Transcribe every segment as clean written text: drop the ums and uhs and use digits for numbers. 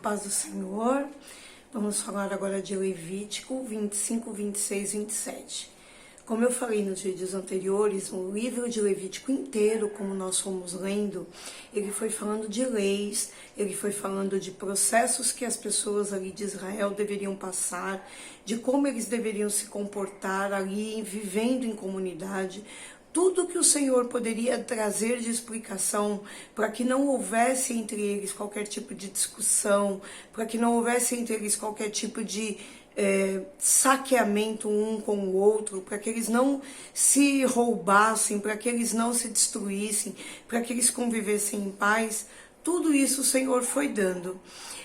paz do Senhor. Vamos falar agora de Levítico 25, 26, 27. Como eu falei nos vídeos anteriores, o livro de Levítico inteiro, como nós fomos lendo, ele foi falando de leis, ele foi falando de processos que as pessoas ali de Israel deveriam passar, de como eles deveriam se comportar ali, vivendo em comunidade. Tudo que o Senhor poderia trazer de explicação para que não houvesse entre eles qualquer tipo de discussão, para que não houvesse entre eles qualquer tipo de saqueamento um com o outro, para que eles não se roubassem, para que eles não se destruíssem, para que eles convivessem em paz. Tudo isso o Senhor foi dando.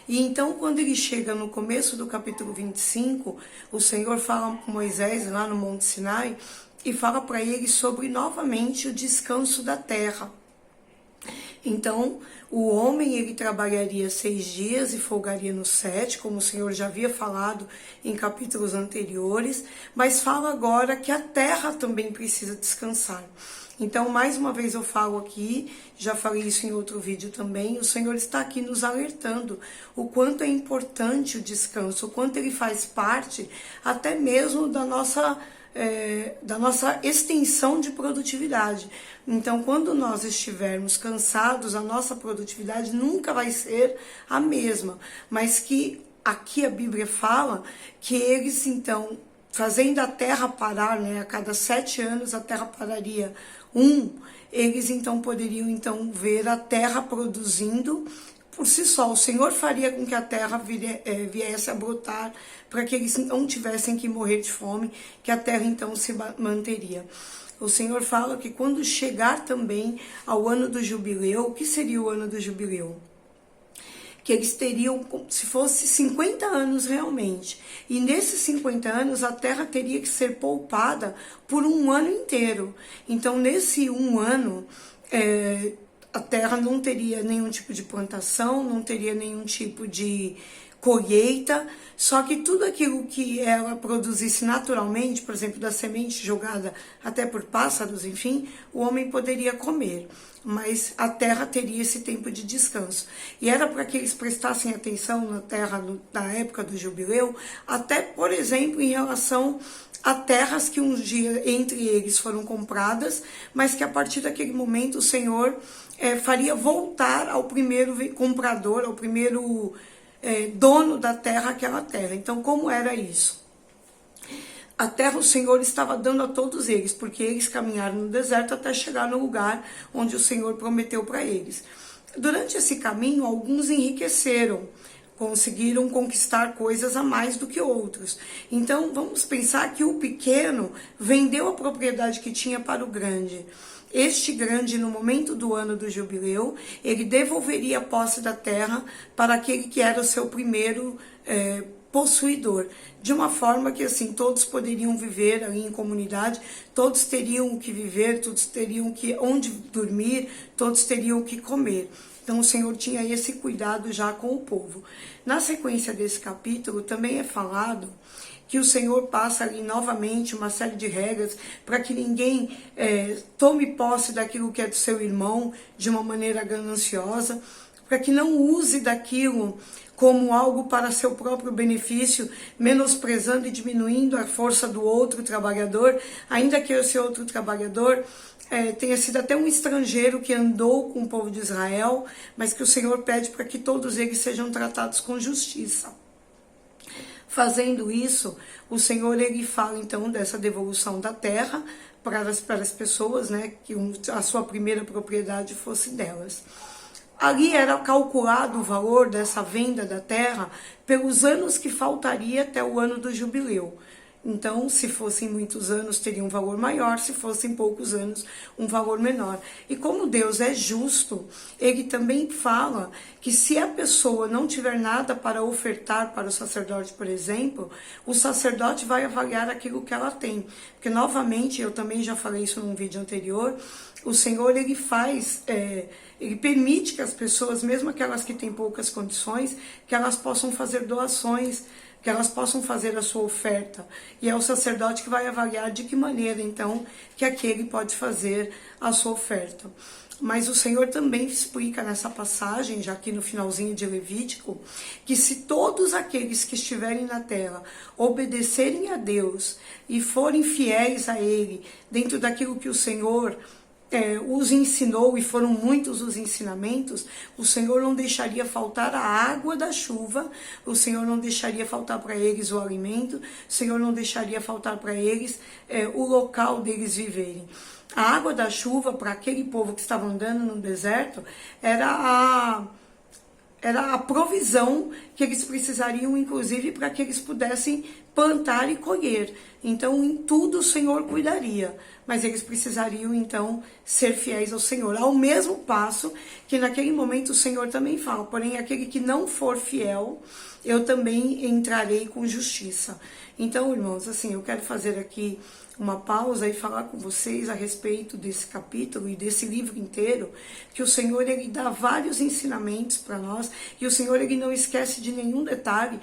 E então, quando ele chega no começo do capítulo 25, o Senhor fala com Moisés lá no Monte Sinai, e fala para ele sobre, novamente, o descanso da terra. Então, o homem, ele trabalharia 6 dias e folgaria no 7, como o Senhor já havia falado em capítulos anteriores, mas fala agora que a terra também precisa descansar. Então, mais uma vez eu falo aqui, já falei isso em outro vídeo também, o Senhor está aqui nos alertando o quanto é importante o descanso, o quanto ele faz parte até mesmo da nossa extensão de produtividade. Então, quando nós estivermos cansados, a nossa produtividade nunca vai ser a mesma, mas que aqui a Bíblia fala que eles, então, fazendo a terra parar, a cada 7 anos a terra pararia eles então poderiam então ver a terra produzindo por si só. O Senhor faria com que a terra viesse a brotar, para que eles não tivessem que morrer de fome, que a terra então se manteria. O Senhor fala que quando chegar também ao ano do jubileu, o que seria o ano do jubileu? Que eles teriam, se fosse 50 anos realmente, e nesses 50 anos a terra teria que ser poupada por um ano inteiro. Então, nesse um ano, a terra não teria nenhum tipo de plantação, não teria nenhum tipo de colheita, só que tudo aquilo que ela produzisse naturalmente, por exemplo, da semente jogada até por pássaros, enfim, o homem poderia comer, mas a terra teria esse tempo de descanso. E era para que eles prestassem atenção na terra na época do jubileu, até, por exemplo, em relação a terras que um dia entre eles foram compradas, mas que a partir daquele momento o Senhor faria voltar ao primeiro comprador, ao primeiro dono da terra, aquela terra. Então, como era isso? A terra o Senhor estava dando a todos eles, porque eles caminharam no deserto até chegar no lugar onde o Senhor prometeu para eles. Durante esse caminho, alguns enriqueceram, conseguiram conquistar coisas a mais do que outros. Então, vamos pensar que o pequeno vendeu a propriedade que tinha para o grande. Este grande, no momento do ano do jubileu, ele devolveria a posse da terra para aquele que era o seu primeiro possuidor, de uma forma que assim todos poderiam viver ali em comunidade, todos teriam o que viver, todos teriam onde dormir, todos teriam o que comer. Então o Senhor tinha esse cuidado já com o povo. Na sequência desse capítulo também é falado que o Senhor passa ali novamente uma série de regras para que ninguém tome posse daquilo que é do seu irmão de uma maneira gananciosa, para que não use daquilo como algo para seu próprio benefício, menosprezando e diminuindo a força do outro trabalhador, ainda que esse outro trabalhador tenha sido até um estrangeiro que andou com o povo de Israel, mas que o Senhor pede para que todos eles sejam tratados com justiça. Fazendo isso, o Senhor ele fala então dessa devolução da terra para as pessoas, que a sua primeira propriedade fosse delas. Ali era calculado o valor dessa venda da terra pelos anos que faltaria até o ano do jubileu. Então, se fossem muitos anos, teria um valor maior, se fossem poucos anos, um valor menor. E como Deus é justo, ele também fala que se a pessoa não tiver nada para ofertar para o sacerdote, por exemplo, o sacerdote vai avaliar aquilo que ela tem. Porque, novamente, eu também já falei isso num vídeo anterior, o Senhor, ele ele permite que as pessoas, mesmo aquelas que têm poucas condições, que elas possam fazer doações, que elas possam fazer a sua oferta. E é o sacerdote que vai avaliar de que maneira, então, que aquele pode fazer a sua oferta. Mas o Senhor também explica nessa passagem, já aqui no finalzinho de Levítico, que se todos aqueles que estiverem na terra obedecerem a Deus e forem fiéis a Ele, dentro daquilo que o Senhor os ensinou, e foram muitos os ensinamentos, o Senhor não deixaria faltar a água da chuva, o Senhor não deixaria faltar para eles o alimento, o Senhor não deixaria faltar para eles o local deles viverem. A água da chuva, para aquele povo que estava andando no deserto, era a provisão que eles precisariam, inclusive, para que eles pudessem plantar e colher. Então, em tudo o Senhor cuidaria, mas eles precisariam, então, ser fiéis ao Senhor. Ao mesmo passo que, naquele momento, o Senhor também fala, porém, aquele que não for fiel, eu também entrarei com justiça. Então, irmãos, assim, eu quero fazer aqui uma pausa e falar com vocês a respeito desse capítulo e desse livro inteiro, que o Senhor, Ele dá vários ensinamentos para nós, e o Senhor, Ele não esquece de nenhum detalhe.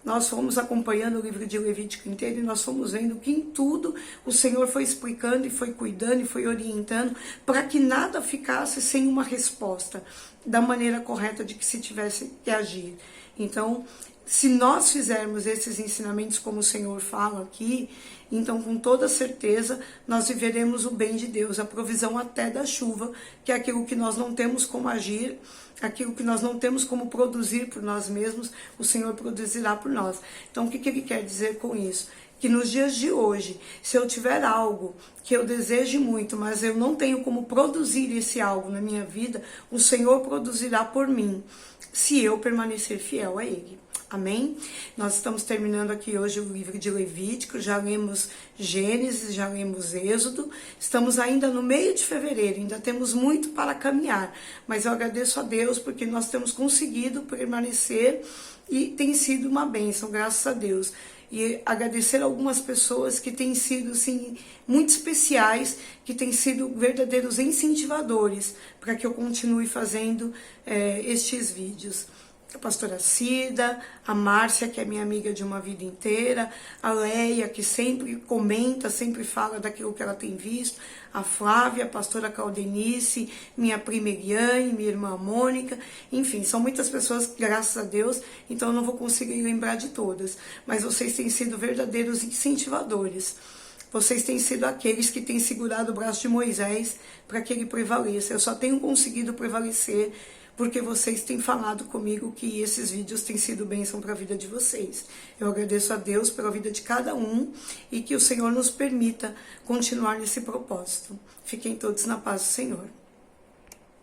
Nós fomos acompanhando o livro de Levítico inteiro e nós fomos vendo que em tudo o Senhor foi explicando e foi cuidando e foi orientando para que nada ficasse sem uma resposta da maneira correta de que se tivesse que agir. Então, se nós fizermos esses ensinamentos como o Senhor fala aqui, então com toda certeza nós viveremos o bem de Deus, a provisão até da chuva, que é aquilo que nós não temos como agir, aquilo que nós não temos como produzir por nós mesmos, o Senhor produzirá por nós. Então o que Ele quer dizer com isso? Que nos dias de hoje, se eu tiver algo que eu deseje muito, mas eu não tenho como produzir esse algo na minha vida, o Senhor produzirá por mim, se eu permanecer fiel a Ele. Amém? Nós estamos terminando aqui hoje o livro de Levítico, já lemos Gênesis, já lemos Êxodo, estamos ainda no meio de fevereiro, ainda temos muito para caminhar, mas eu agradeço a Deus porque nós temos conseguido permanecer e tem sido uma bênção, graças a Deus. E agradecer a algumas pessoas que têm sido assim, muito especiais, que têm sido verdadeiros incentivadores para que eu continue fazendo estes vídeos. A pastora Cida, a Márcia, que é minha amiga de uma vida inteira, a Leia, que sempre comenta, sempre fala daquilo que ela tem visto, a Flávia, a pastora Caldenice, minha prima Eliane, minha irmã Mônica, enfim, são muitas pessoas, graças a Deus, então eu não vou conseguir lembrar de todas, mas vocês têm sido verdadeiros incentivadores. Vocês têm sido aqueles que têm segurado o braço de Moisés para que ele prevaleça. Eu só tenho conseguido prevalecer porque vocês têm falado comigo que esses vídeos têm sido bênção para a vida de vocês. Eu agradeço a Deus pela vida de cada um e que o Senhor nos permita continuar nesse propósito. Fiquem todos na paz do Senhor.